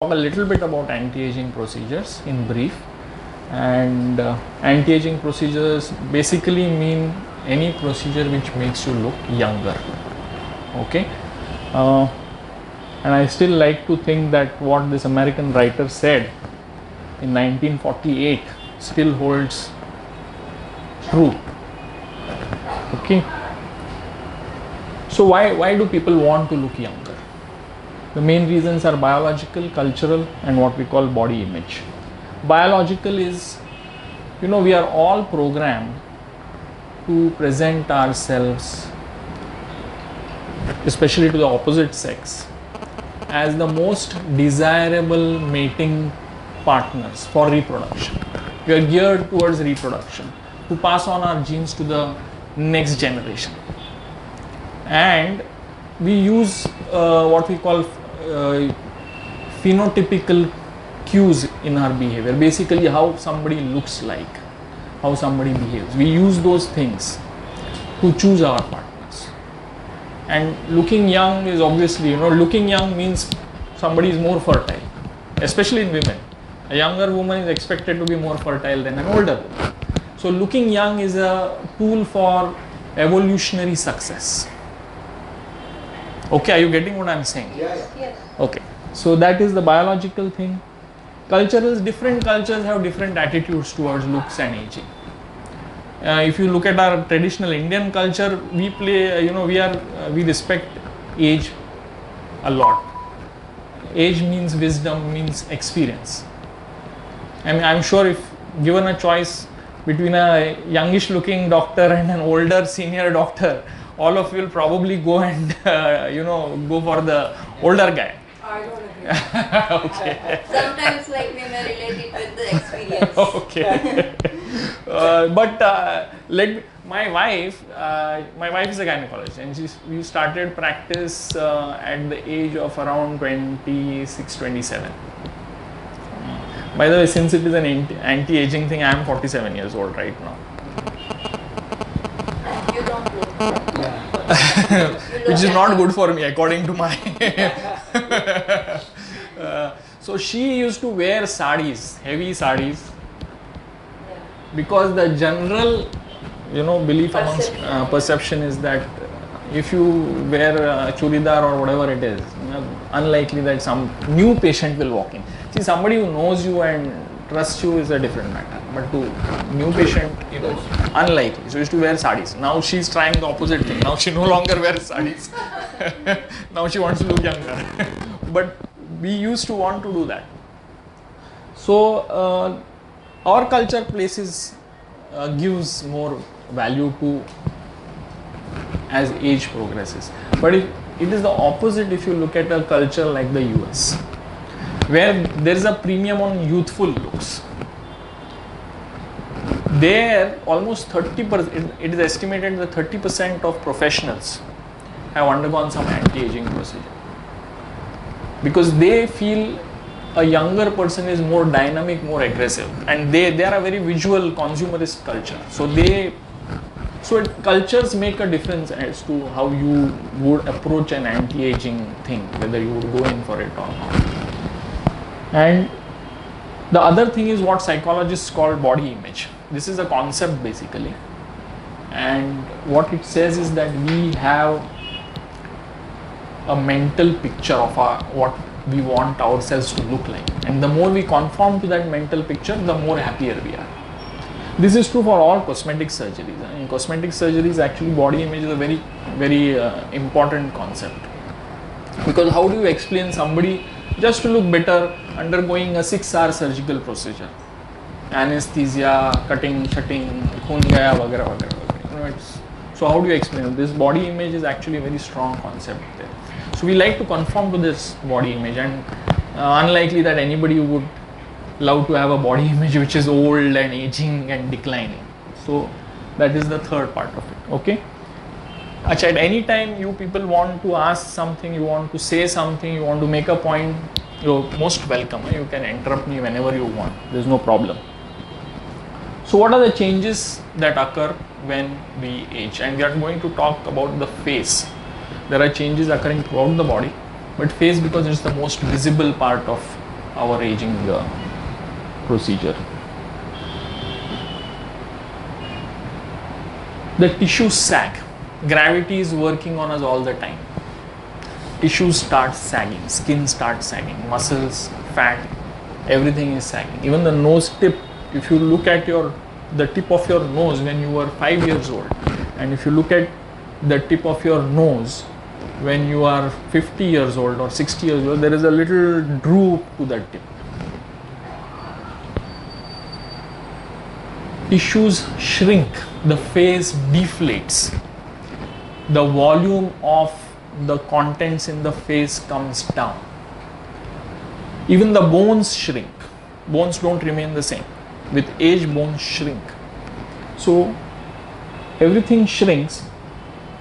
talk a little bit about anti-aging procedures in brief. And anti-aging procedures basically mean any procedure which makes you look younger. Okay. And I still like to think that what this American writer said in 1948 still holds true. Okay. So why do people want to look younger? The main reasons are biological, cultural, and what we call body image. Biological is, we are all programmed to present ourselves, especially to the opposite sex, as the most desirable mating partners for reproduction. We are geared towards reproduction, to pass on our genes to the next generation. And we use what we call phenotypical cues in our behavior, basically how somebody looks like, how somebody behaves. We use those things to choose our partners. And looking young is obviously, looking young means somebody is more fertile, especially in women. A younger woman is expected to be more fertile than an older woman. So looking young is a tool for evolutionary success. Okay, are you getting what I'm saying? Yes. Okay, so that is the biological thing. Cultural, different cultures have different attitudes towards looks and aging. If you look at our traditional Indian culture, we play, we respect age a lot. Age means wisdom, means experience. I mean, I'm sure if given a choice between a youngish looking doctor and an older senior doctor, all of you will probably go and go for the older guy. I don't agree. Okay. Sometimes we may relate it with the experience. Okay. My wife is a gynecologist, and we started practice at the age of around 26, 27. By the way, since it is an anti-aging thing, I am 47 years old right now. You don't look. Which is not good for me according to my so she used to wear sarees, heavy sarees, because the general belief amongst perception is that if you wear churidar or whatever it is, unlikely that some new patient will walk in. See, somebody who knows you and trusts you is a different matter, but to new patient, unlikely. So used to wear sarees. Now she's trying the opposite thing. Now she no longer wears sarees. Now she wants to look younger. But we used to want to do that. So our culture gives more value to as age progresses. But it is the opposite if you look at a culture like the US, where there is a premium on youthful looks. There, almost 30%, it is estimated that 30% of professionals have undergone some anti-aging procedure, because they feel a younger person is more dynamic, more aggressive, and they are a very visual consumerist culture. So cultures make a difference as to how you would approach an anti-aging thing, whether you would go in for it or not. And the other thing is what psychologists call body image. This is a concept basically, and what it says is that we have a mental picture of what we want ourselves to look like, and the more we conform to that mental picture, the more happier we are. This is true for all cosmetic surgeries. In cosmetic surgeries, actually body image is a very, very important concept, because how do you explain somebody just to look better undergoing a 6-hour surgical procedure, anesthesia, cutting, shutting, khun gaya, vagara, vagara. So how do you explain it? This body image is actually a very strong concept there. So we like to conform to this body image, and unlikely that anybody would love to have a body image which is old and aging and declining. So that is the third part of it. Okay. At any time you people want to ask something, you want to say something, you want to make a point, you're most welcome. You can interrupt me whenever you want. There's no problem. So what are the changes that occur when we age? And we are going to talk about the face. There are changes occurring throughout the body, but face, because it's the most visible part of our aging procedure. The tissues sag. Gravity is working on us all the time. Tissues start sagging, skin starts sagging, muscles, fat, everything is sagging. Even the nose tip, if you look at the tip of your nose when you were 5 years old, and if you look at the tip of your nose when you are 50 years old or 60 years old, there is a little droop to that tip. Tissues shrink, the face deflates, the volume of the contents in the face comes down. Even the bones shrink. Bones don't remain the same. With age, bones shrink. So everything shrinks,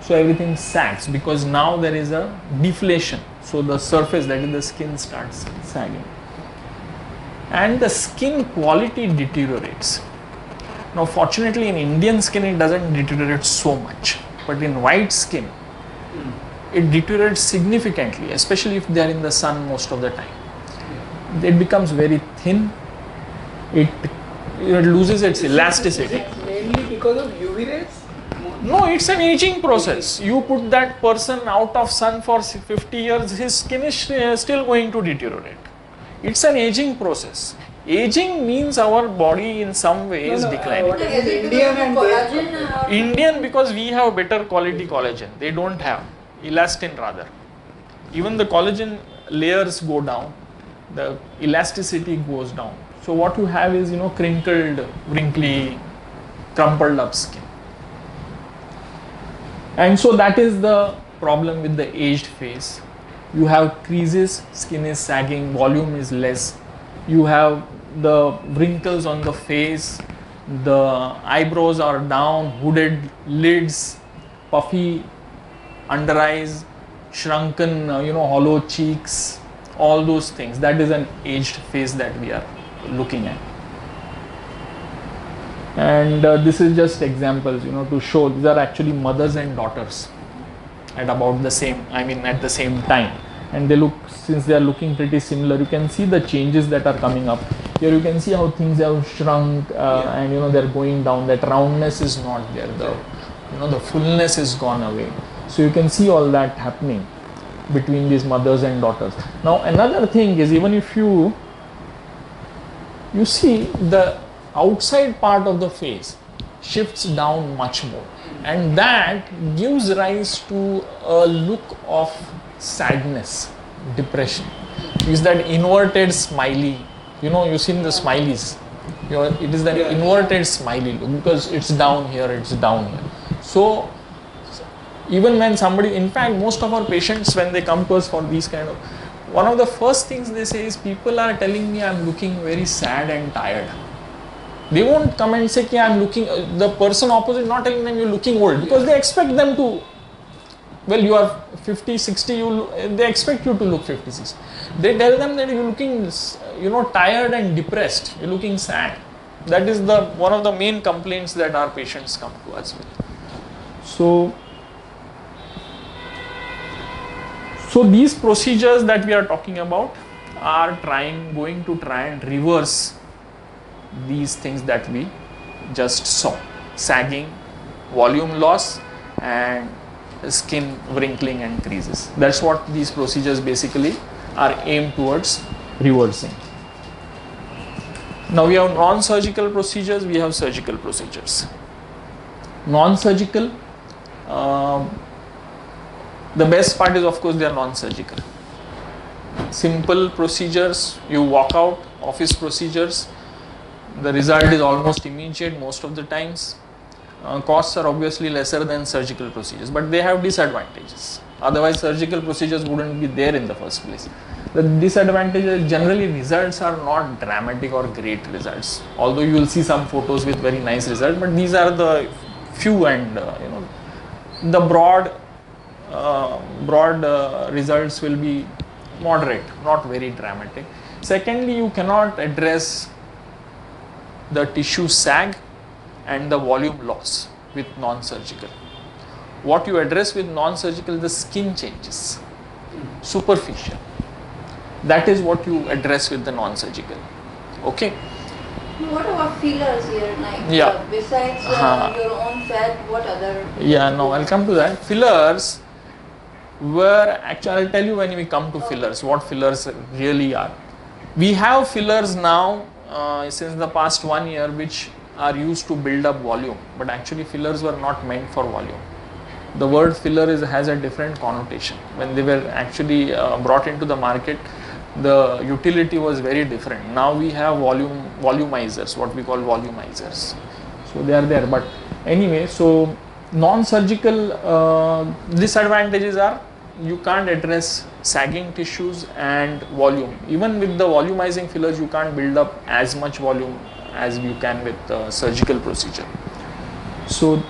so everything sags because now there is a deflation. So the surface, that is the skin, starts sagging. And the skin quality deteriorates. Now fortunately in Indian skin it doesn't deteriorate so much, but in white skin it deteriorates significantly, especially if they are in the sun most of the time. It becomes very thin, it loses its elasticity. Mainly because of UV rays? No, it's an aging process. You put that person out of sun for 50 years, his skin is still going to deteriorate. It's an aging process. Aging means our body in some way is declining. What Is is it Indian because of and collagen or- Indian, because we have better quality collagen. They don't have. Elastin rather. Even the collagen layers go down. The elasticity goes down. So what you have is, crinkled, wrinkly, crumpled up skin. And so that is the problem with the aged face. You have creases, skin is sagging, volume is less. You have the wrinkles on the face, the eyebrows are down, hooded lids, puffy under eyes, shrunken, hollow cheeks, all those things. That is an aged face that we are looking at. And this is just examples, to show these are actually mothers and daughters at about the same, at the same time. And they look, since they are looking pretty similar, you can see the changes that are coming up. Here you can see how things have shrunk and they're going down. That roundness is not there. The fullness is gone away. So you can see all that happening between these mothers and daughters. Now another thing is, even if you see the outside part of the face shifts down much more, and that gives rise to a look of sadness, depression. Is that inverted smiley? You've seen the smileys. It is that inverted smiley look because it's down here, it's down here. So even when somebody, in fact, most of our patients, when they come to us for these kind of, one of the first things they say is, people are telling me I'm looking very sad and tired. They won't come and say, I'm looking, the person opposite not telling them you're looking old, because they expect them to, well, you are 50, 60, they expect you to look 50, 60. They tell them that you're looking, tired and depressed, you're looking sad. That is one of the main complaints that our patients come to us with. So these procedures that we are talking about are going to try and reverse these things that we just saw: sagging, volume loss, and skin wrinkling and creases. That's what these procedures basically are aimed towards reversing. Now we have non-surgical procedures, we have surgical procedures. Non-surgical, the best part is, of course, they are non-surgical. Simple procedures, you walk out, office procedures, the result is almost immediate most of the times. Costs are obviously lesser than surgical procedures, but they have disadvantages. Otherwise, surgical procedures wouldn't be there in the first place. The disadvantages, generally results are not dramatic or great results, although you will see some photos with very nice results, but these are the few, and the broad results will be moderate, not very dramatic. Secondly, you cannot address the tissue sag and the volume loss with non-surgical. What you address with non-surgical, the skin changes, superficial. That is what you address with the non-surgical. Okay. What about fillers here? Like Yeah. besides your own fat, what other? Yeah, no, I'll come to that. Fillers were actually, I'll tell you when we come to fillers, what fillers really are. We have fillers now since the past 1 year which are used to build up volume, but actually fillers were not meant for volume. The word filler has a different connotation. When they were actually brought into the market, the utility was very different. Now we have volumizers, what we call volumizers. So they are there. But anyway, so non-surgical disadvantages are you can't address sagging tissues and volume. Even with the volumizing fillers, you can't build up as much volume as you can with the surgical procedure. So,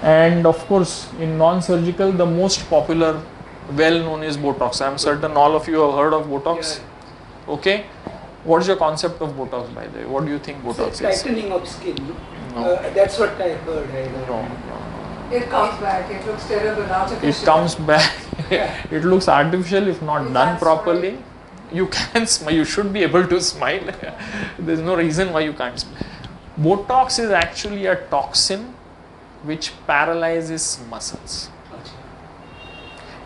and of course, in non-surgical, the most popular, well known is Botox. I am certain all of you have heard of Botox. Yeah. Okay. What is your concept of Botox, by the way? What do you think Botox It's is? tightening of skin. No. That's what I heard. No. It comes back. It looks terrible. Artificial. It comes back. It looks artificial if not You done can't properly. smile. You can smile. You should be able to smile. There's no reason why you can't smile. Botox is actually a toxin which paralyzes muscles.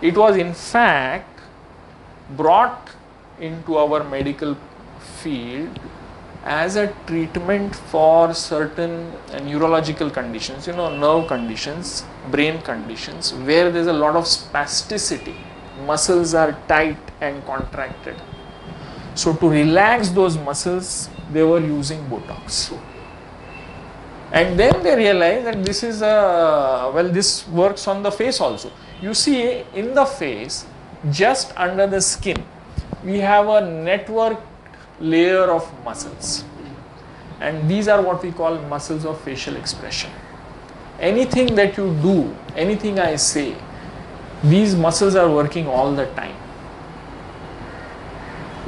It was in fact brought into our medical field as a treatment for certain neurological conditions, nerve conditions, brain conditions, where there's a lot of spasticity. Muscles are tight and contracted. So to relax those muscles, they were using Botox. And then they realized that this is this works on the face also. You see, in the face, just under the skin, we have a network layer of muscles, and these are what we call muscles of facial expression. Anything that you do, anything I say, these muscles are working all the time.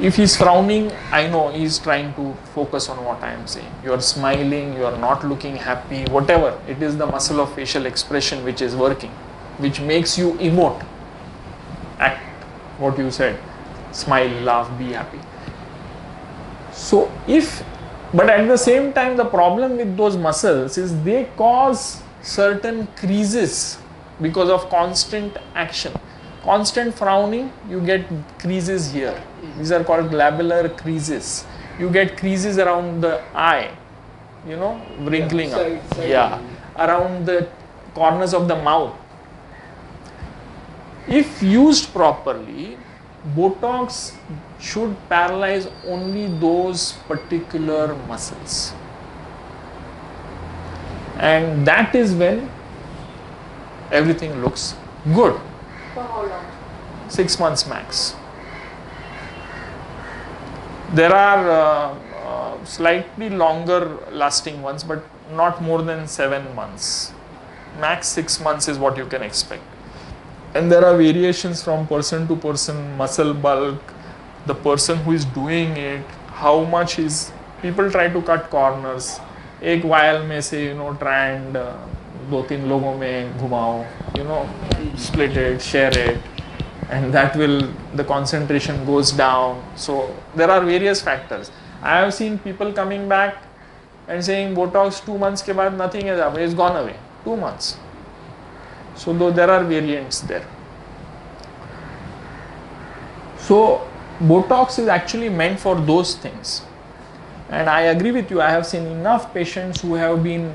If he's frowning, I know he's trying to focus on what I am saying. You are smiling, you are not looking happy, whatever. It is the muscle of facial expression which is working, which makes you emote, act what you said, smile, laugh, be happy. So but at the same time, the problem with those muscles is they cause certain creases because of constant action. Constant frowning, you get creases here. These are called glabellar creases. You get creases around the eye, wrinkling Side. up. Around the corners of the mouth. If used properly, Botox should paralyze only those particular muscles. And that is when everything looks good. For how long? 6 months max. There are slightly longer lasting ones, but not more than 7 months. Max 6 months is what you can expect. And there are variations from person to person, muscle bulk, the person who is doing it, how much is, people try to cut corners. एक vial में से try and 2-3 लोगों में घुमाओ, split it, share it, and that will, the concentration goes down. So there are various factors. I have seen people coming back and saying Botox 2 months के बाद nothing is happening, it's gone away. 2 months. So though there are variants there. So Botox is actually meant for those things. And I agree with you, I have seen enough patients who have been,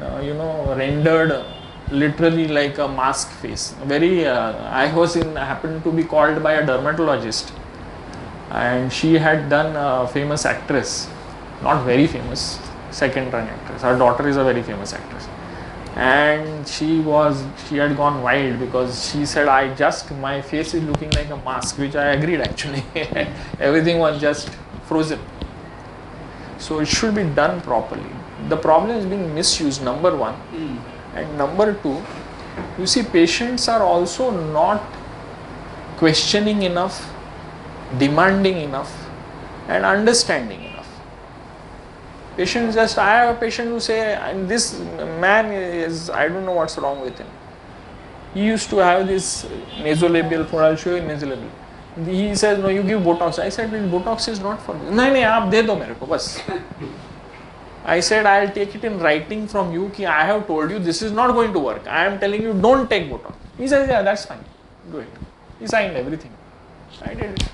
rendered literally like a mask face. I happened to be called by a dermatologist, and she had done a famous actress, not very famous, second run actress. Her daughter is a very famous actress. And she had gone wild because she said, my face is looking like a mask, which I agreed actually. Everything was just frozen. So it should be done properly. The problem is being misused, number one. And number two, you see, patients are also not questioning enough, demanding enough, and understanding enough. Patients I have a patient who say, this man is, I don't know what's wrong with him. He used to have this nasolabial, I'll show you nasolabial. He says, no, you give Botox. I said, Botox is not for this. नहीं आप दे दो मेरे को बस. I said, I'll take it in writing from you कि I have told you this is not going to work. I am telling you don't take Botox. He says, yeah, that's fine. Do it. He signed everything. I did it.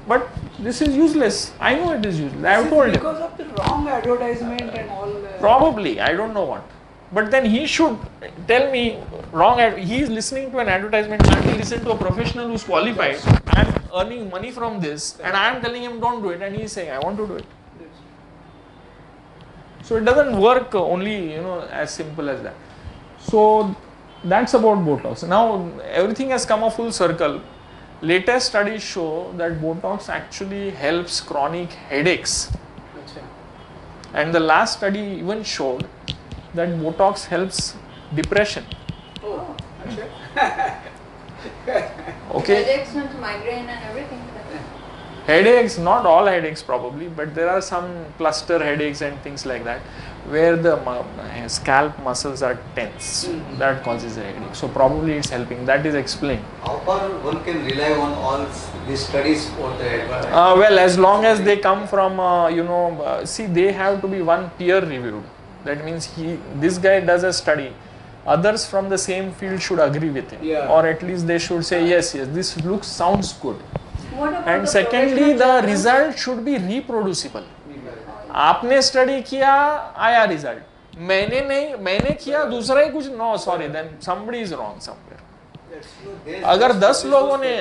But this is useless. I know it is useless. I have told him. Because of the wrong advertisement and all. Probably. I don't know what. But then he should tell me wrong. He is listening to an advertisement. Can't he listen to a professional who's qualified? I am earning money from this, and I am telling him don't do it, and he is saying I want to do it. So it doesn't work only as simple as that. So that's about Botox. Now everything has come a full circle. Latest studies show that Botox actually helps chronic headaches. And the last study even showed that Botox helps depression. Oh, Okay. Headaches and migraine and everything. Headaches, not all headaches probably, but there are some cluster headaches and things like that where the scalp muscles are tense. That causes a headache. So probably it's helping. That is explained. How far one can rely on all these studies for the advice? Well, as long as they come from, see, they have to be one peer reviewed. That means this guy does a study. Others from the same field should agree with him. Yeah. Or at least they should say, yes, this sounds good. What about And the secondly, professional the journals? result should be reproducible. आपने study किया आया result मैंने किया दूसरा ही कुछ no sorry then somebody is wrong somewhere. अगर 10 लोगों ने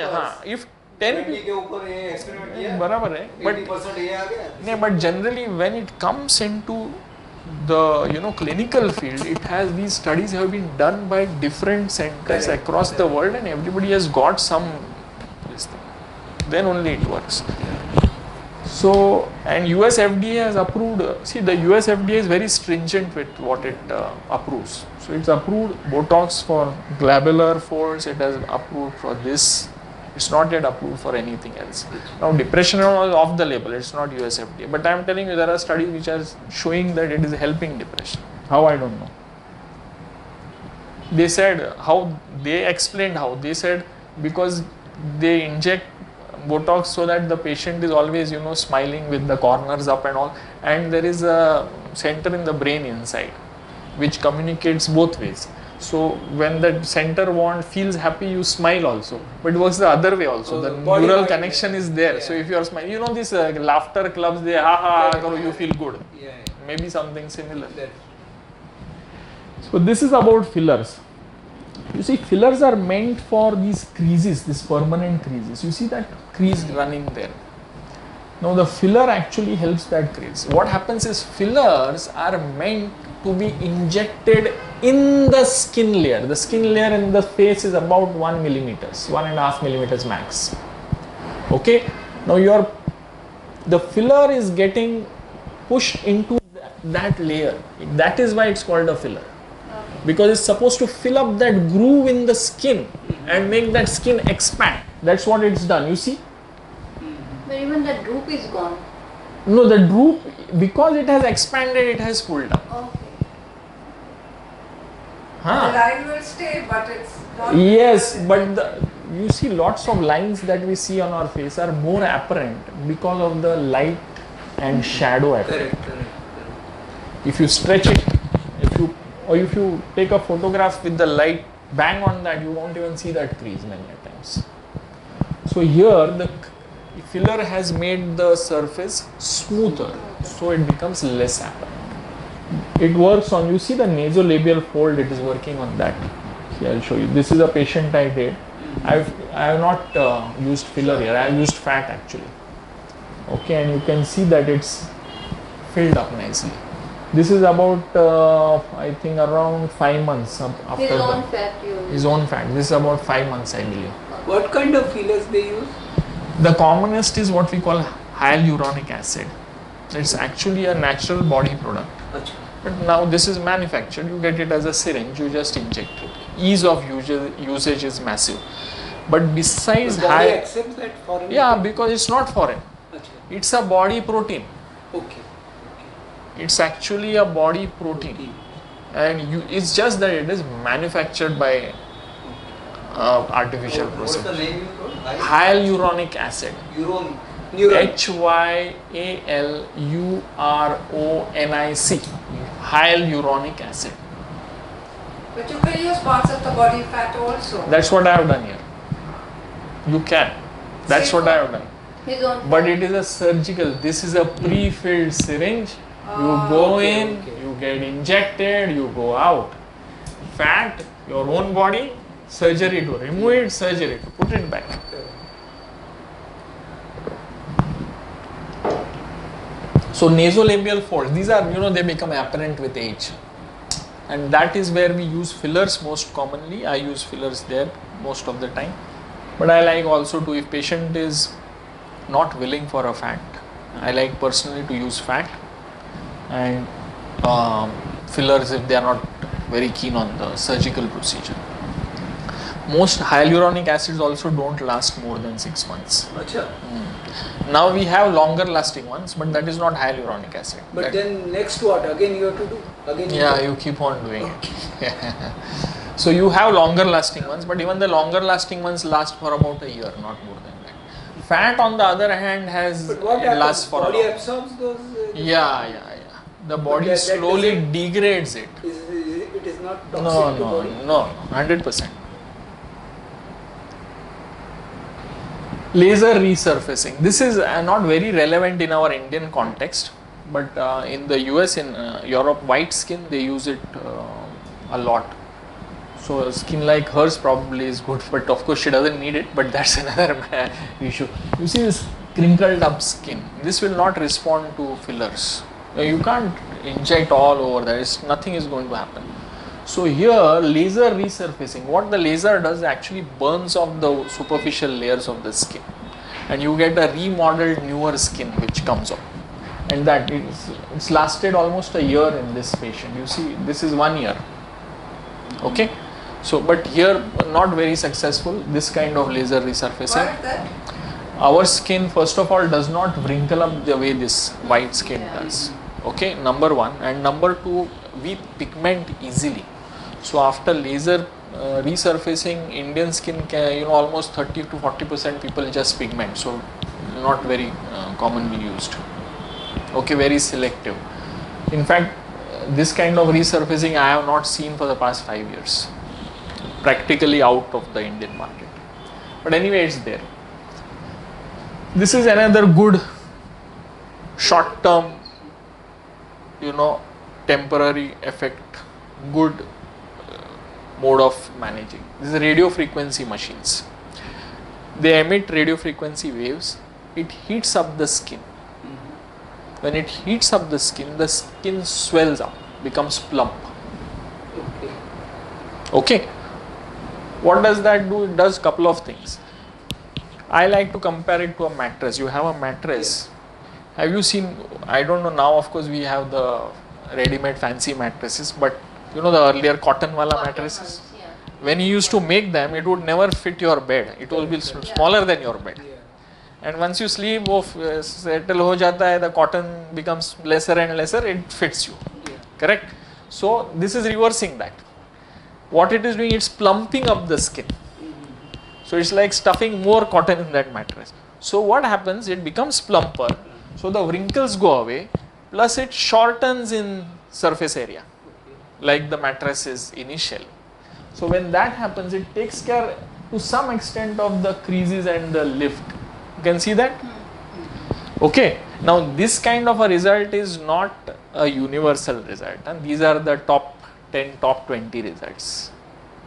if 10 के ऊपर ये एक्सपेरिमेंट किया बराबर है 80% ये आ गया. नहीं but generally when it comes into the clinical field, it has these studies have been done by different centers across the world, and everybody has got some this thing. Then only it works. So, and US FDA has approved, see the US FDA is very stringent with what it approves. So it's approved Botox for glabellar folds, it has approved for this, it's not yet approved for anything else. Now depression is off the label, it's not US FDA, but I am telling you there are studies which are showing that it is helping depression. How, I don't know. They said how, they explained how, they said because they inject Botox so that the patient is always smiling with the corners up and all, and there is a center in the brain inside which communicates both ways. So when the center feels happy, you smile also, but it works the other way also. The neural connection is there. So if you are smiling, these laughter clubs, they you feel good. Maybe something similar. So this is about fillers. You see, fillers are meant for these creases, these permanent creases. You see that crease running there. Now the filler actually helps that crease. What happens is fillers are meant to be injected in the skin layer. The skin layer in the face is about 1 millimeters, 1.5 millimeters max. Okay. Now the filler is getting pushed into that layer. That is why it's called a filler. Because it's supposed to fill up that groove in the skin and make that skin expand. That's what it's done. You see? But even the droop is gone. No, the droop, because it has expanded, it has pulled up. Okay. The line will stay, but it's not. Yes, but you see lots of lines that we see on our face are more apparent because of the light and shadow effect. Correct. If you stretch it, if you take a photograph with the light bang on that, you won't even see that crease many times. So here the filler has made the surface smoother, so it becomes less apparent. It works on, you see the nasolabial fold, it is working on that. See, I'll show you. This is a patient I did. I have not used filler here, I have used fat actually. Okay, and you can see that it's filled up nicely. This is about I think around 5 months after His own fat you his own fat. This is about 5 months I believe. What kind of fillers they use? The commonest is what we call hyaluronic acid. It's actually a natural body product. But now this is manufactured, you get it as a syringe, you just inject it. Ease of usage is massive. But besides The body accepts that foreign? yeah, because it's not foreign. It's a body protein. Okay. It's actually a body protein. And it's just that it is manufactured by artificial What's process. the name you told? Hyaluronic acid. Neuron. Neuron. Hyaluronic. Hyaluronic acid. But you can use parts of the body fat also. That's what I have done here. You can. That's what I have done. His own. But it is a surgical. This is a pre-filled syringe. You go in, you get injected, you go out. Fat, your own body, surgery to remove it, surgery to put it back. So nasolabial folds, these are, they become apparent with age. And that is where we use fillers most commonly. I use fillers there most of the time. But I like also to, if patient is not willing for a fat, I like personally to use fat and fillers if they are not very keen on the surgical procedure. Most hyaluronic acids also don't last more than 6 months. Acha. Now we have longer lasting ones, but that is not hyaluronic acid. But then next what? Again you have to do? Again You keep on doing it. So you have longer lasting ones, but even the longer lasting ones last for about a year, not more than that. Fat on the other hand But what happens? lasts for Body a long. absorbs those? Yeah. The body that slowly doesn't- degrades it. It is not toxic No, to body? 100%. Laser resurfacing. This is not very relevant in our Indian context, but in the US, in Europe, white skin, they use it a lot. So skin like hers probably is good, but of course she doesn't need it, but that's another issue. You see this crinkled up skin, this will not respond to fillers. You can't inject all over there, nothing is going to happen. So here laser resurfacing, what the laser does actually burns off the superficial layers of the skin and you get a remodeled newer skin which comes up, and that it's lasted almost a year in this patient. You see this is 1 year, okay. So but here not very successful, this kind of laser resurfacing. Why is that? Our skin first of all does not wrinkle up the way this white skin does, okay, number one. And number two, we pigment easily. So after laser resurfacing, Indian skin can, almost 30 to 40% people just pigment, so not very commonly used, okay, very selective. In fact, this kind of resurfacing I have not seen for the past 5 years, practically out of the Indian market. But anyway, it's there. This is another good short term, temporary effect, good mode of managing. This is radio frequency machines. They emit radio frequency waves. It heats up the skin. When it heats up the skin swells up, becomes plump. Okay. What does that do? It does couple of things. I like to compare it to a mattress. You have a mattress. Have you seen, I don't know, now of course we have the ready-made fancy mattresses, but the earlier cotton wala mattresses. When you used to make them, it would never fit your bed. It will be smaller than your bed. And once you sleep, settle ho jata hai, the cotton becomes lesser and lesser, it fits you. Correct? So this is reversing that. What it is doing, it's plumping up the skin. So it's like stuffing more cotton in that mattress. So what happens, it becomes plumper. So the wrinkles go away, plus it shortens in surface area, like the mattress is initial. So when that happens, it takes care to some extent of the creases and the lift. You can see that? Okay. Now this kind of a result is not a universal result, and these are the top 10, top 20 results.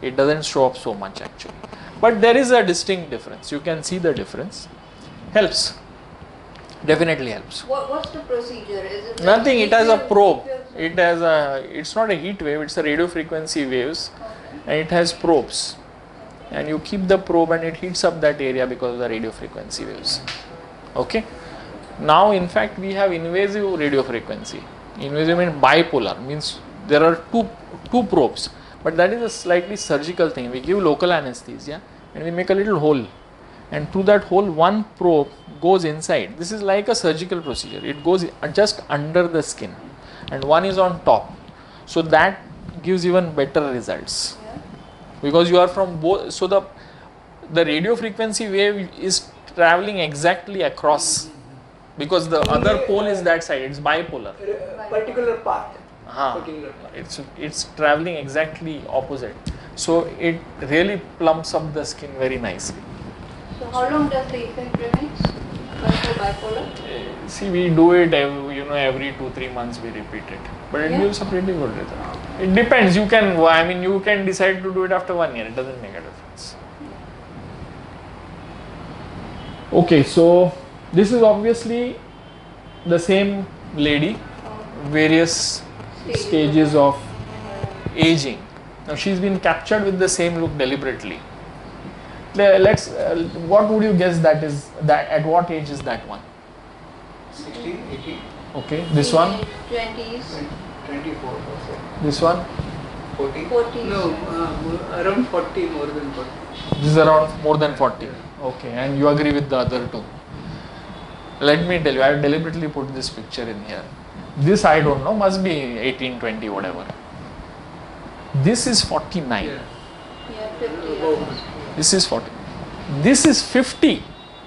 It doesn't show up so much actually. But there is a distinct difference. You can see the difference. Helps. Definitely helps. What's the procedure? Is it Nothing. It has a probe. It It's not a heat wave. It's a radio frequency waves, and it has probes. And you keep the probe, and it heats up that area because of the radio frequency waves. Okay. Now, in fact, we have invasive radio frequency. Invasive means bipolar. Means there are two probes, but that is a slightly surgical thing. We give local anesthesia, and we make a little hole. And through that hole, one probe goes inside. This is like a surgical procedure. It goes just under the skin, and one is on top. So that gives even better results, because you are from both. So the radio frequency wave is traveling exactly across, because the other pole is that side, it's bipolar. Particular path. Huh. Particular path. It's traveling exactly opposite. So it really plumps up the skin very nicely. So how long does the effect remains for bipolar? See, we do it every 2-3 months we repeat it, but it Yeah. gives a pretty good result. It depends. You can decide to do it after 1 year. It doesn't make a difference. Okay, so this is obviously the same lady, various stages of aging. Now she's been captured with the same look deliberately. Let's. What would you guess that is? That at what age is that one? 16, 18, Okay, this one, 20s, 24, this one. 40. 40s. No, around 40, more than 40. This is around more than 40. Okay, and you agree with the other two. Let me tell you, I deliberately put this picture in here. This I don't know, must be 18, 20, whatever. This is 49. Yeah. Yeah, 50. Oh. This is 40. This is 50.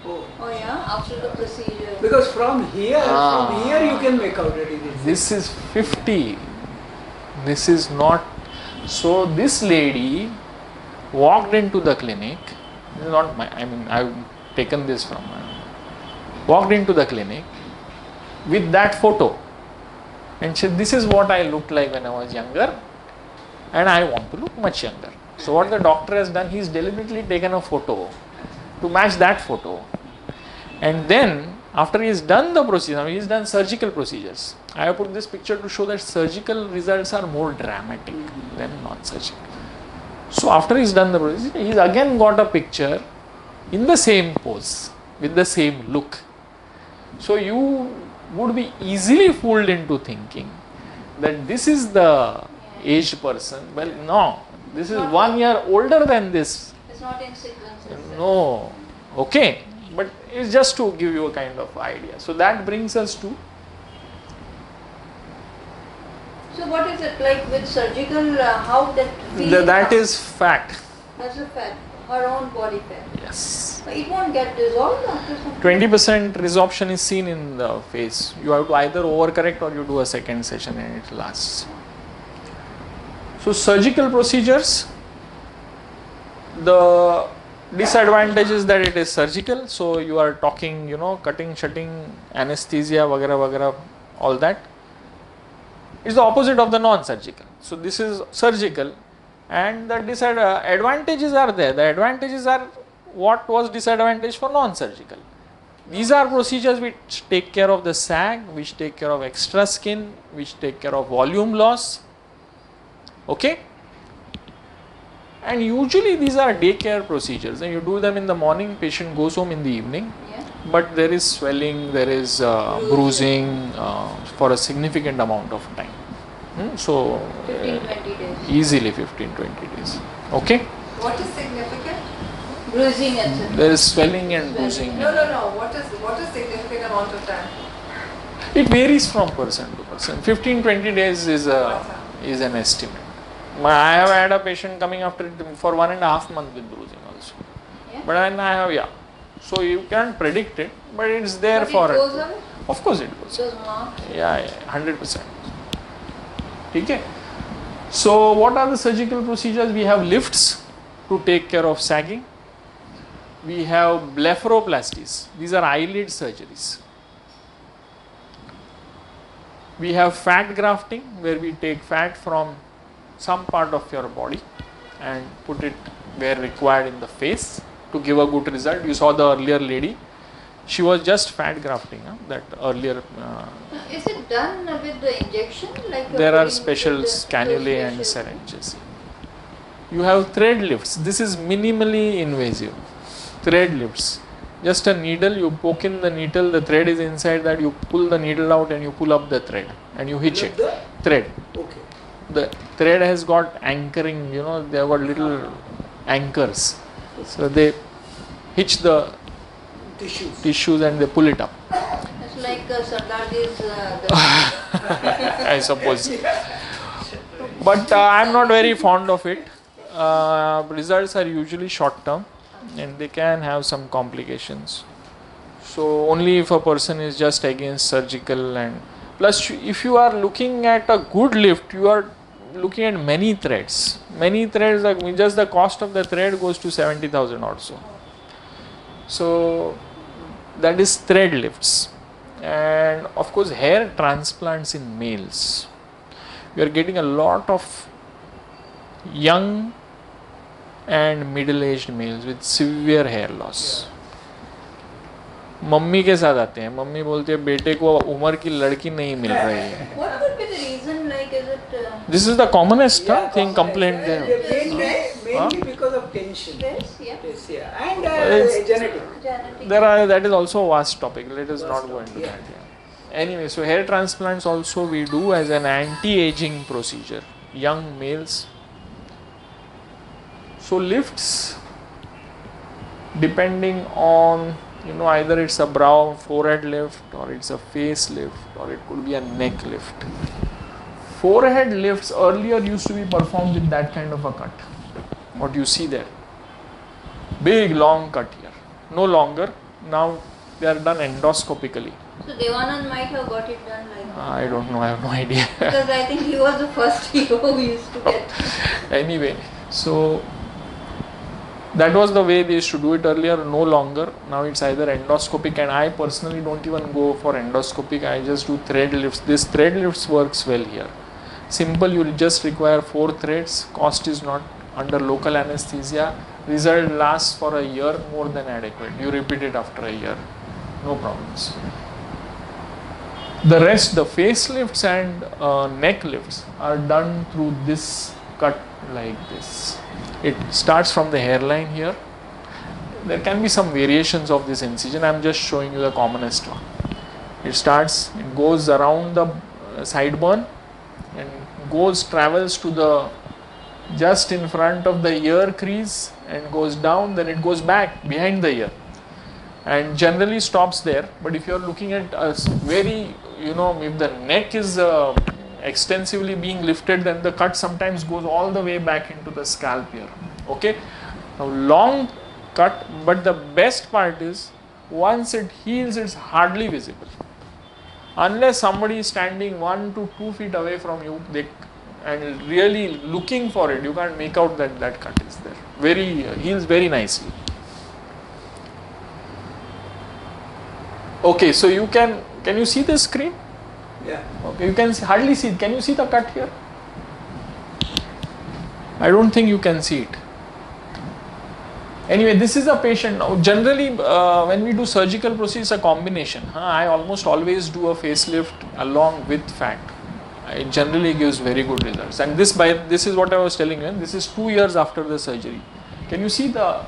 Oh. Oh yeah, after the procedure. Because from here Ah. you can make out it is. This is 50. This is not. So this lady walked into the clinic. This is not my. I've taken this from her. Walked into the clinic with that photo, and said, "This is what I looked like when I was younger, and I want to look much younger." So what the doctor has done, he's deliberately taken a photo to match that photo, and then after he's done the procedure, he's done surgical procedures. I have put this picture to show that surgical results are more dramatic than non-surgical. So after he's done the procedure, he's again got a picture in the same pose with the same look. So you would be easily fooled into thinking that this is the aged person. Well, no, this is 1 year older than this. It's not in sequence. No, okay, but it's just to give you a kind of idea. So that brings us to So what is it like with surgical? How that feeling that comes? is fact. That's a fat, her own body fat. Yes. It won't get dissolved after some 20% resorption is seen in the face. You have to either overcorrect or you do a second session and it lasts. So surgical procedures, the disadvantage is that it is surgical. So you are talking, cutting, shutting, anesthesia, vagara, vagara, all that. It's the opposite of the non-surgical. So this is surgical, and the advantages are there. The advantages are what was disadvantage for non-surgical. These are procedures which take care of the sag, which take care of extra skin, which take care of volume loss. Okay? And usually these are daycare procedures, and you do them in the morning, patient goes home in the evening. Yeah. But there is swelling, there is bruising for a significant amount of time. So 15-20 days. easily 15-20 days. Okay? What is significant? Bruising, etc. There is swelling and bruising. No. What is significant amount of time? It varies from person to person. 15-20 days is an estimate. I have had a patient coming after it for 1.5 months with bruising also. Yeah. But then I have, so you can't predict it, but it's there But for it goes away? Of course it goes. Those marks. Yeah, 100%. Okay. So what are the surgical procedures? We have lifts to take care of sagging. We have blepharoplasties. These are eyelid surgeries. We have fat grafting, where we take fat from some part of your body and put it where required in the face to give a good result. You saw the earlier lady. She was just fat grafting, that earlier. Is it done with the injection? There are special cannulae and syringes. You have thread lifts. This is minimally invasive. Thread lifts. Just a needle, you poke in the needle, the thread is inside that, you pull the needle out and you pull up the thread and you hitch it. The? Thread. Okay. The thread has got anchoring, they have got little anchors. So they hitch the tissues and they pull it up. It's like Sardarji's. I suppose. But I am not very fond of it. Results are usually short term. and they can have some complications. So only if a person is just against surgical, and plus if you are looking at a good lift, you are looking at many threads. Many threads, like just the cost of the thread goes to 70,000 or so. So that is thread lifts. And of course hair transplants in males. You are getting a lot of young and middle-aged males with severe hair loss. Mummy के साथ आते हैं, mummy बोलती है बेटे को उम्र की लड़की नहीं मिल रही है. What could be the reason? Like, is it This is the commonest thing complaint Mainly, there. mainly because of tension. stress? Yeah. Yes, yeah. And It's- genetic. Genetic. That is also a vast topic. Let us not go into Yeah. that. Yeah. Anyway, so hair transplants also we do as an anti-aging procedure. Young males. So lifts, depending on, either it's a brow forehead lift, or it's a face lift, or it could be a neck lift. Forehead lifts earlier used to be performed with that kind of a cut. What you see there, big long cut here. No longer. Now they are done endoscopically. So Devanand might have got it done like that. I don't know. I have no idea. Because I think he was the first hero who used to get. Anyway, so that was the way they used to do it earlier. No longer. Now it's either endoscopic, and I personally don't even go for endoscopic. I just do thread lifts. This thread lifts works well here. Simple. You just require 4 threads. Cost is not under local anesthesia. Result lasts for a year, more than adequate. You repeat it after a year. No problems. The rest, the facelifts and neck lifts are done through this cut like this. It starts from the hairline here. There can be some variations of this incision. I am just showing you the commonest one. It starts, it goes around the sideburn and travels to the just in front of the ear crease and goes down, then it goes back behind the ear and generally stops there. But if you are looking at a very, if the neck is extensively being lifted, then the cut sometimes goes all the way back into the scalp here. Okay, now long cut, but the best part is once it heals, it's hardly visible unless somebody is standing 1 to 2 feet away from you and really looking for it. You can't make out that cut is there. Heals very nicely. Okay, so can you see the screen? Yeah. Okay, you can hardly see it. Can you see the cut here? I don't think you can see it. Anyway, this is a patient. Now, generally, when we do surgical procedures, a combination. I almost always do a facelift along with fat. It generally gives very good results. And this is what I was telling you. This is 2 years after the surgery. Can you see the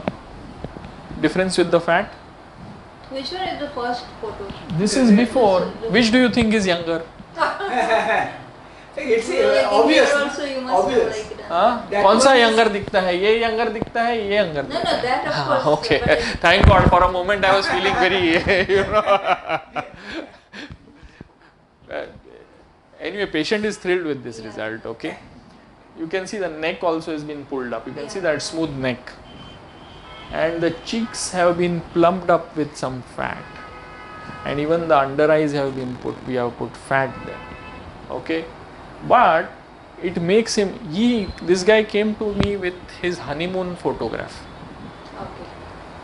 difference with the fat? Which one is the first photo? This is before. Which do you think is younger? It's Like obvious. here also you must Obvious. have like done. हाँ? That कौन सा one is- younger दिखता है? ये younger दिखता है, ये younger No, दिखता है. that of course. Okay, but it- thank God. For a moment, I was feeling very, Anyway, patient is thrilled with this result. Okay, you can see the neck also has been pulled up. You can see that smooth neck, and the cheeks have been plumped up with some fat, and even the under eyes have been put. We have put fat there. Okay, but it makes him. This guy came to me with his honeymoon photograph. Okay.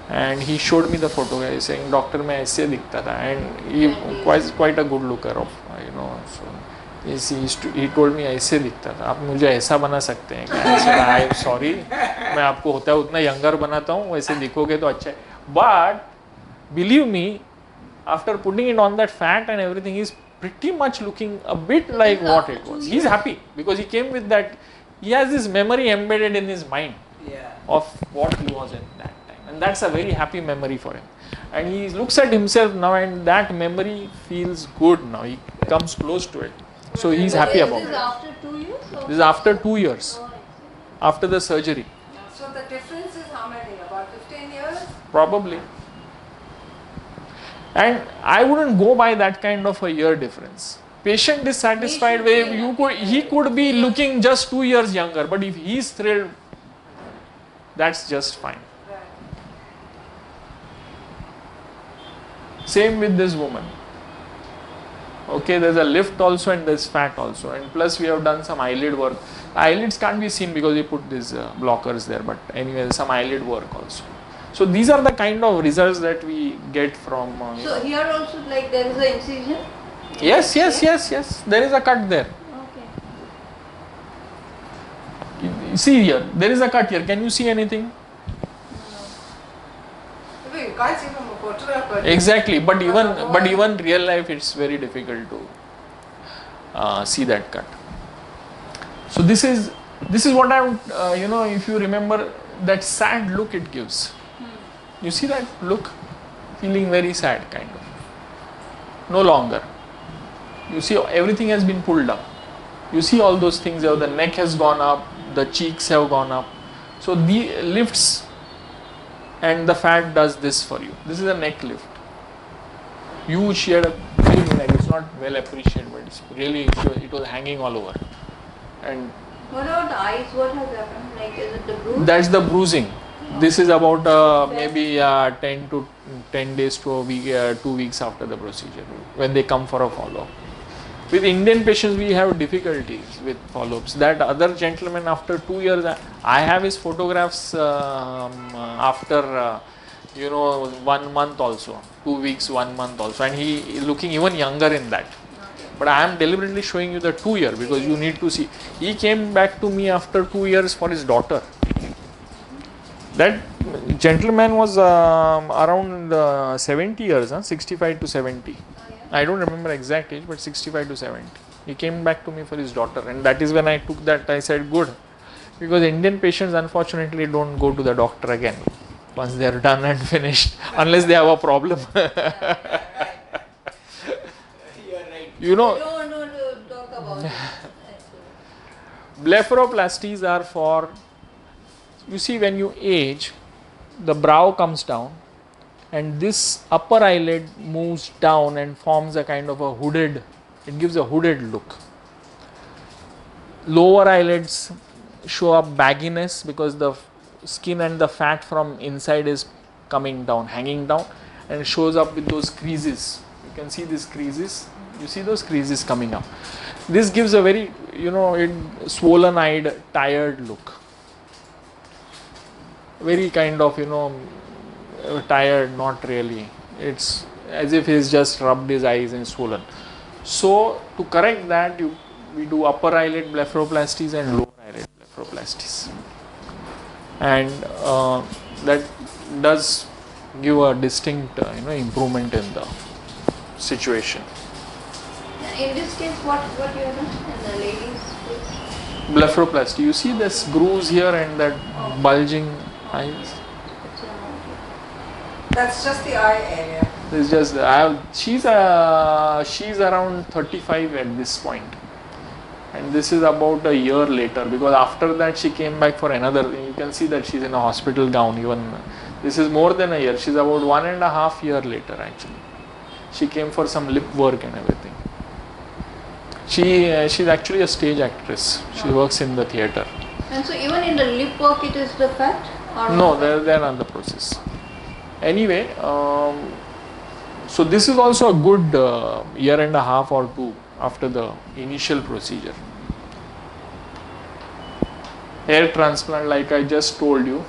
And he showed me the photograph. He's saying, "Doctor, मैं ऐसे दिखता था," and he was quite a good looker of, So he told me ऐसे दिखता था. आप मुझे ऐसा बना सकते हैं क्या? I said, I'm sorry. मैं आपको होता है उतना younger बनाता हूँ. वैसे दिखोगे तो अच्छा है. But believe me, after putting it on that fat and everything, he's pretty much looking a bit like what it was. He's happy because he came with that. He has this memory embedded in his mind Yeah. of what he was at that time, and that's a very happy memory for him. And he looks at himself now, and that memory feels good now. He comes close to it, so he's happy about This is it. after 2 years? Or? This is after 2 years Oh, I see. after the surgery, So the difference is how many? About 15 years? probably. And I wouldn't go by that kind of a year difference. Patient is satisfied should where be he could be looking just 2 years younger, but if he's thrilled, that's just fine. Right. Same with this woman. Okay, there's a lift also and there's fat also, and plus we have done some eyelid work. Eyelids can't be seen because we put these blockers there, but anyway, some eyelid work also. So these are the kind of results that we get from. So here also like there is an incision? Yes, yes, yes, yes. There is a cut there. Okay. See here, there is a cut here. Can you see anything? You can't see from a photograph. But Exactly, but even real life, it's very difficult to see that cut. So this is what I'm if you remember that sad look it gives. You see that look, feeling very sad kind of. No longer. You see everything has been pulled up. You see all those things. The neck has gone up, the cheeks have gone up. So the lifts. And the fat does this for you. This is a neck lift. She had a big neck. It's not well appreciated, but it's really it was hanging all over. And What about the eyes? What has happened? Like is it the bruise? that's the bruising. This is about maybe 10 days to a week, 2 weeks after the procedure when they come for a follow-up. With Indian patients, we have difficulties with follow-ups. That other gentleman, after 2 years, I have his photographs after 1 month also, 2 weeks, 1 month also, and he is looking even younger in that. But I am deliberately showing you the 2 year because you need to see. He came back to me after 2 years for his daughter. That gentleman was around 70 years, 65 to 70. I don't remember exact age, but 65 to 70. He came back to me for his daughter, and that is when I took that. I said, good, because Indian patients unfortunately don't go to the doctor again once they are done and finished, unless they have a problem. You are right. You know, I don't want to talk about it. blepharoplasties are for, you see, when you age, the brow comes down and this upper eyelid moves down and forms a kind of a hooded, it gives a hooded look. Lower eyelids show up bagginess because the skin and the fat from inside is coming down, hanging down, and it shows up with those creases. You can see these creases. You see those creases coming up. This gives a very, swollen-eyed, tired look. Very kind of, tired, not really. It's as if he's just rubbed his eyes and swollen. So, to correct that, we do upper eyelid blepharoplasties and lower eyelid blepharoplasties. And that does give a distinct, improvement in the situation. In this case, what you have done in the ladies' case? Blepharoplasty. You see this grooves here and that bulging eyes. That's just the eye area. It's just she's around 35 at this point, and this is about a year later, because after that she came back for another. You can see that she's in a hospital gown. Even this is more than a year. She's about 1.5 years later actually. She came for some lip work and everything. She's actually a stage actress. She works in the theatre. And so even in the lip work, it is the fat? Or No, they're not the process. Anyway, so this is also a good 1.5 or 2 after the initial procedure. Hair transplant, like I just told you,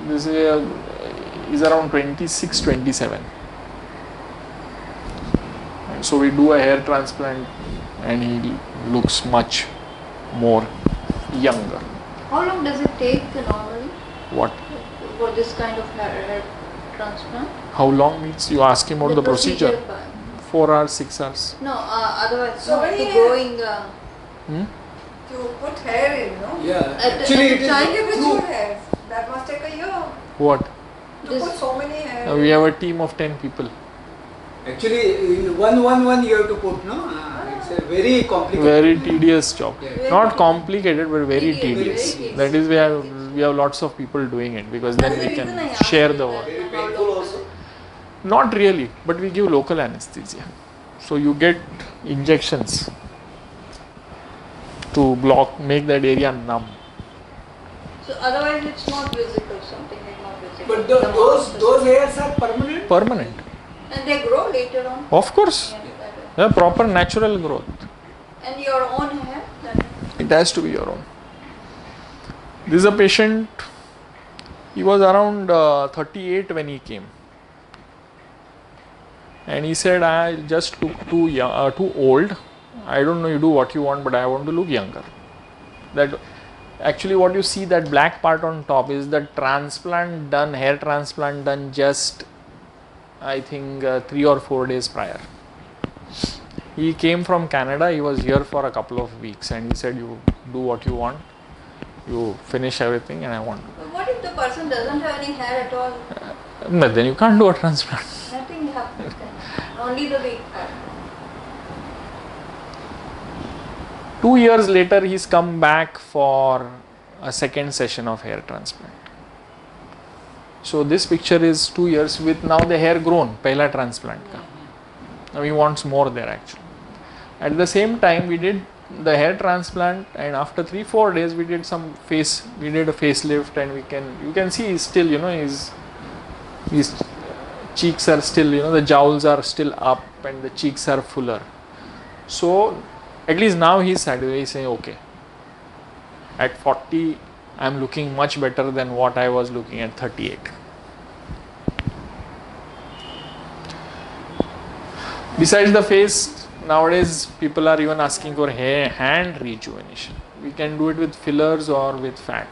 this is around 26, 27. And so we do a hair transplant and he looks much more younger. How long does it take normally What? for this kind of hair transplant? How long means you ask him about the procedure? part. 4 hours, 6 hours. No, otherwise So no, when to you- growing. To put hair in, no? Yeah, At the- actually at it the is time- Individual true. hairs. That must take a year. What? To This- put so many hairs. We have a team of 10 people. Actually, in one you have to put, no? It's a very complicated. Very tedious job. Yeah. Not complicated, but very Tedious, tedious. very tedious. That is we have lots of people doing it, because then That's we the can reason I asked share you the that. work. Very painful also. Not really, but we give local anesthesia. So you get injections to make that area numb. So otherwise it's not visible, something like not visible. But The marks those hairs are permanent. Permanent. And they grow later on. Of course, Yeah, that is. proper natural growth. And your own hair? That It has to be your own. This is a patient, he was around 38 when he came. And he said, I just look too old. I don't know, you do what you want, but I want to look younger. That actually what you see, that black part on top, is the transplant done, hair transplant done just, I think 3 or 4 days prior. He came from Canada, he was here for a couple of weeks, and he said, you do what you want, you finish everything, and I want to. But what if the person doesn't have any hair at all? But then you can't do a transplant. Nothing happens then. Only the big hair. 2 years later, he's come back for a second session of hair transplant. So this picture is 2 years with now the hair grown, pehla transplant ka. Now he wants more there actually. At the same time, we did the hair transplant, and after 3-4 days we did a facelift, and you can see he's still, his cheeks are still, the jowls are still up and the cheeks are fuller. So at least now he's satisfied. He's saying, okay, at 40 I'm looking much better than what I was looking at 38. Besides the face, nowadays people are even asking for hand rejuvenation. We can do it with fillers or with fat.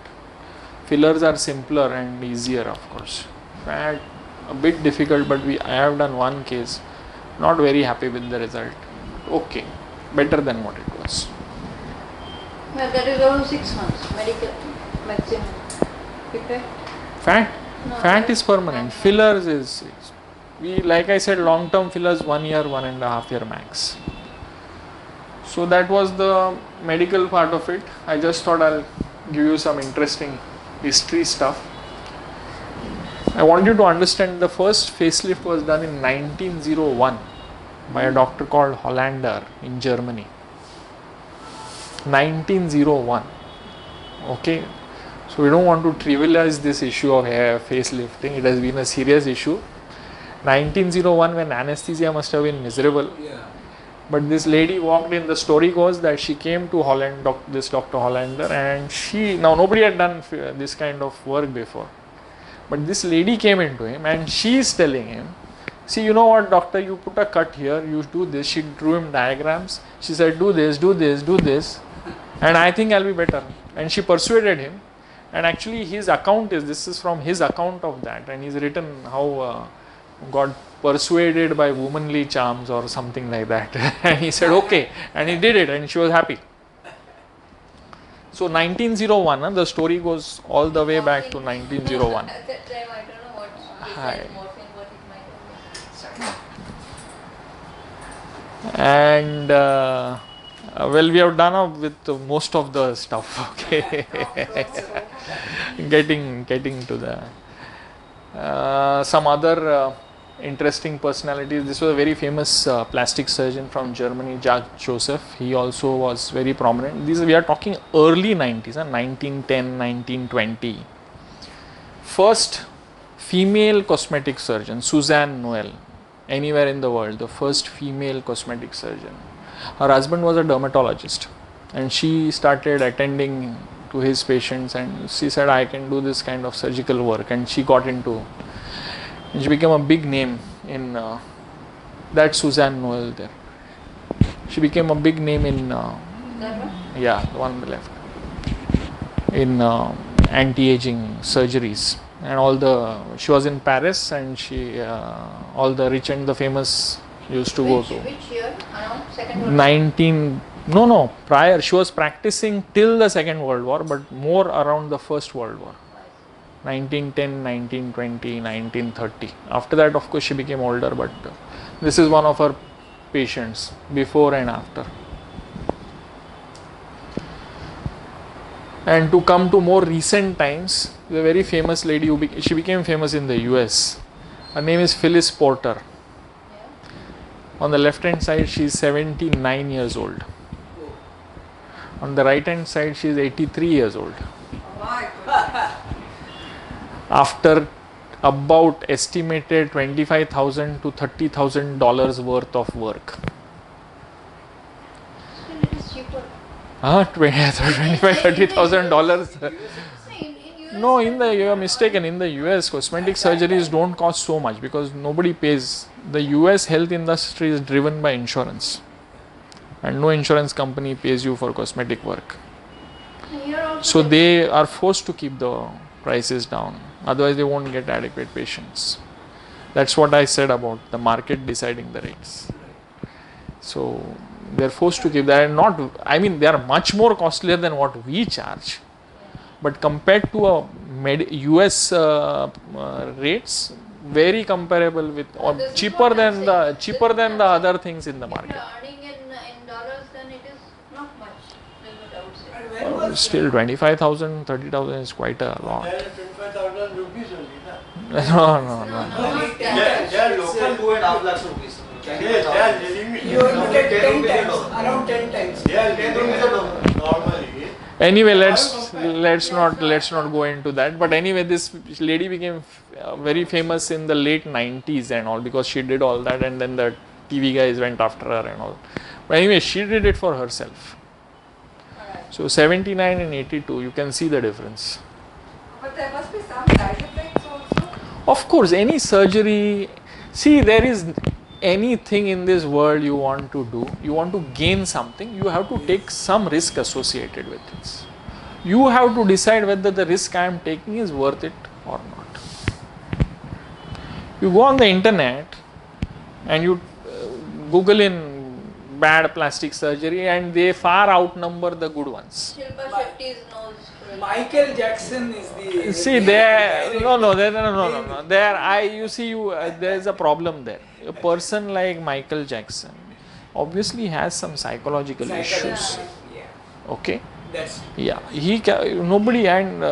Fillers are simpler and easier, of course. Fat, a bit difficult, but I have done one case, not very happy with the result. Okay, better than what it was. Well, that is also 6 months, medical maximum effect. Fat? No, Fat is permanent. Fillers is like I said, long term fillers 1 year, 1.5 year max. So that was the medical part of it. I just thought I'll give you some interesting history stuff. I want you to understand the first facelift was done in 1901 by a doctor called Hollander in Germany. 1901. Okay. So we don't want to trivialize this issue of hair facelifting. It has been a serious issue. 1901, when anesthesia must have been miserable. Yeah. But this lady walked in. The story goes that she came to Holland, this Dr. Hollander, and now nobody had done this kind of work before. But this lady came into him and she is telling him, see, you know what, doctor, you put a cut here, you do this. She drew him diagrams. She said, do this, do this, do this, and I think I'll be better. And she persuaded him. And actually this is from his account of that, and he's written how got persuaded by womanly charms or something like that. And he said okay, and he did it, and she was happy. So 1901, the story goes all the way back to 1901. At that time, I don't know what Hi. morphine, what it might have been. And well, we have done up with most of the stuff. Okay, getting to the some other interesting personalities. This was a very famous plastic surgeon from Germany, Jacques Joseph. He also was very prominent. We are talking early 90s, 1910, 1920. First female cosmetic surgeon, Suzanne Noel, anywhere in the world, the first female cosmetic surgeon. Her husband was a dermatologist, and she started attending to his patients, and she said, I can do this kind of surgical work, and she got into, and she became a big name in that Suzanne Noel there. She became a big name in That one? yeah, the one on the left, in anti-aging surgeries, and she was in Paris, and she all the rich and the famous used to go to. Which year? Around Second World War? Prior. She was practicing till the Second World War, but more around the First World War. 1910, 1920, 1930. After that, of course, she became older, but this is one of her patients before and after. And to come to more recent times, the very famous lady she became famous in the US. Her name is Phyllis Porter. On the left hand side, she is 79 years old. On the right hand side, she is 83 years old. My goodness. After about estimated $25,000 to $30,000 worth of work. Still it is cheaper. $25,000-$30,000. In US, No, you are mistaken. In the US, cosmetic surgeries don't cost so much because nobody pays. The US health industry is driven by insurance, and no insurance company pays you for cosmetic work. here also So they are forced to keep the prices down. Otherwise, they won't get adequate patients. That's what I said about the market deciding the rates. So they are forced to keep that. Not, I mean, they are much more costlier than what we charge. But compared to a US rates, very comparable with, or This is cheaper what I'm than saying. the This cheaper is than what the I'm other things in the If market. you're earning in dollars, then it is not much. Is what I would say. And when was Still 25,000, 30,000 is quite a lot. There are 25,000 rupees only, na? No. Not They that. are It's local. 2.5 lakhs rupees. They are telling me. You have to get 10 rupees times, alone. around 10 times. They are 10 telling rupees alone. me normally. Anyway, let's not go into that. But anyway, this lady became very famous in the late 90s and all because she did all that, and then the TV guys went after her and all. But anyway, she did it for herself. So 79 and 82, you can see the difference. But there must be some side effects also. Of course, any surgery, see, there is anything in this world you want to do, you want to gain something, you have to take some risk associated with it. You have to decide whether the risk I am taking is worth it or not. You go on the internet and you Google in bad plastic surgery and they far outnumber the good ones. Shilpa Shetty's nose. Michael Jackson is the. See, there is a problem there. A person like Michael Jackson obviously has some psychological issues. Yeah, Okay, that's. yeah, nobody and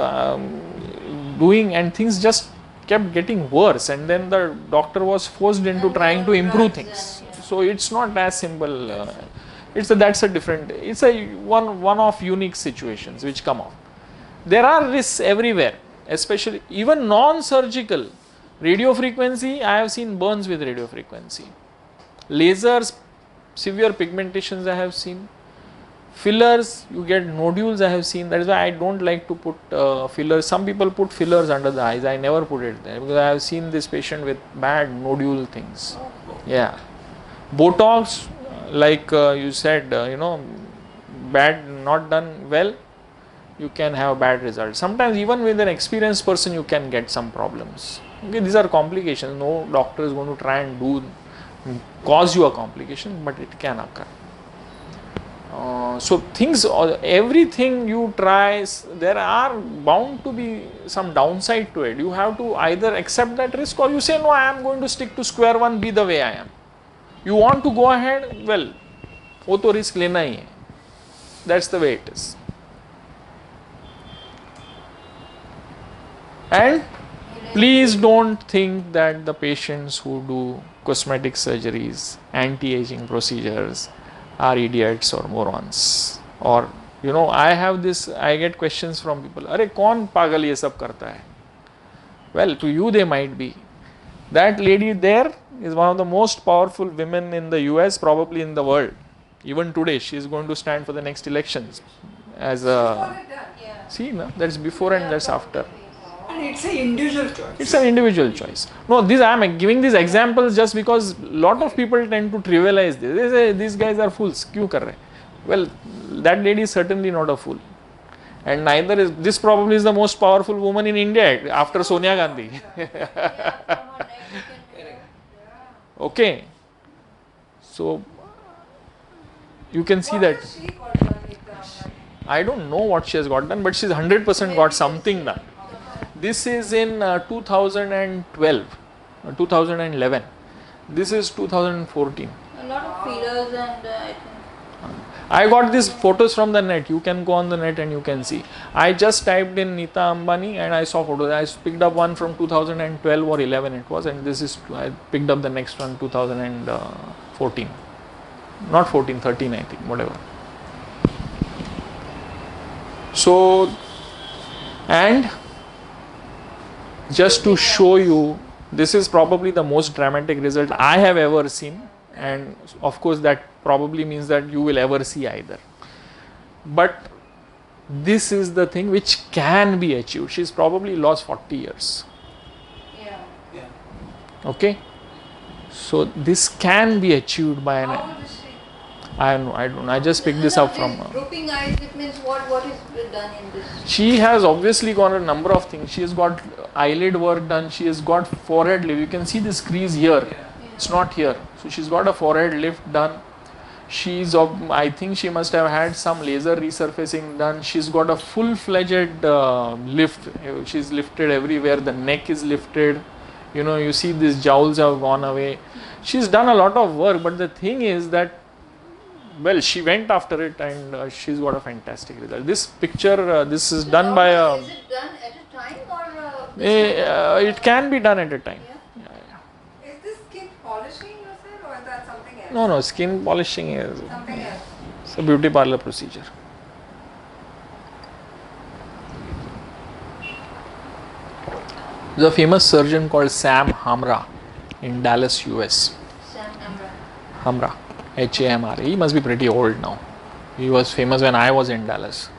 doing and things just kept getting worse, and then the doctor was forced into trying to improve things. So it's not as simple. That's a different. It's a one of unique situations which come up. There are risks everywhere, especially even non-surgical. Radio frequency, I have seen burns with radio frequency. Lasers, severe pigmentations I have seen. Fillers, you get nodules I have seen. That is why I don't like to put fillers. Some people put fillers under the eyes. I never put it there because I have seen this patient with bad nodule things. Yeah. Botox, like you said, bad, not done well, you can have bad results. Sometimes even with an experienced person you can get some problems. Okay, these are complications. No doctor is going to try and cause you a complication, but it can occur. So everything you try, there are bound to be some downside to it. You have to either accept that risk or you say, no, I am going to stick to square one, be the way I am. You want to go ahead, well, wo to risk lena hi hai. That's the way it is. And please don't think that the patients who do cosmetic surgeries, anti-aging procedures are idiots or morons. Or, I get questions from people, Arey, kaun pagal ye sab karta hai? Well, to you they might be. That lady there is one of the most powerful women in the US, probably in the world. Even today, she is going to stand for the next elections as a. Yeah. See, no? That's before and that's after. And it's an individual choice. It's an individual choice. No, I am giving these examples just because lot of people tend to trivialize this. They say these guys are fools. Kyun kar rahe? Well, that lady is certainly not a fool. And neither is, this probably is the most powerful woman in India after Sonia Gandhi. Okay. So, you can see that. She got done with the I don't know what she has got done, but she's 100% got something done. This is in 2012, 2011. This is 2014. A lot of fillers and I think. I got these photos from the net. You can go on the net and you can see. I just typed in Nita Ambani and I saw photos. I picked up one from 2012 or 11 it was, and this is, I picked up the next one 2014. Not 14, 13 I think, whatever. So, and just to show you, this is probably the most dramatic result I have ever seen, and of course that probably means that you will ever see either. But this is the thing which can be achieved. She's probably lost 40 years. Yeah. Yeah. Okay, so this can be achieved by an. How old is she? I don't know. I just picked this up from. Drooping eyes, it means what is done in this? She has obviously got a number of things. She has got eyelid work done. She has got forehead lift. You can see this crease here. It's not here. So she's got a forehead lift done. I think she must have had some laser resurfacing done. She's got a full-fledged lift. She's lifted everywhere. The neck is lifted. You see these jowls have gone away. She's done a lot of work. But the thing is that, well, she went after it and she's got a fantastic result. This picture, this is done by a. Is it done at a time or? It can be done at a time. Yeah. Is this skin polishing, you said, or is that something else? No, skin polishing is Something else. it's a beauty parlor procedure. There's a famous surgeon called Sam Hamra in Dallas, US. Sam Amra. Hamra, Hamra. He must be pretty old now. He was famous when I was in Dallas.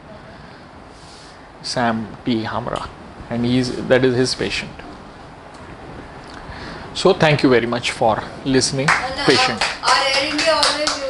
Sam T. Hamra, and that is his patient. So thank you very much for listening. And Patient. Our Air India always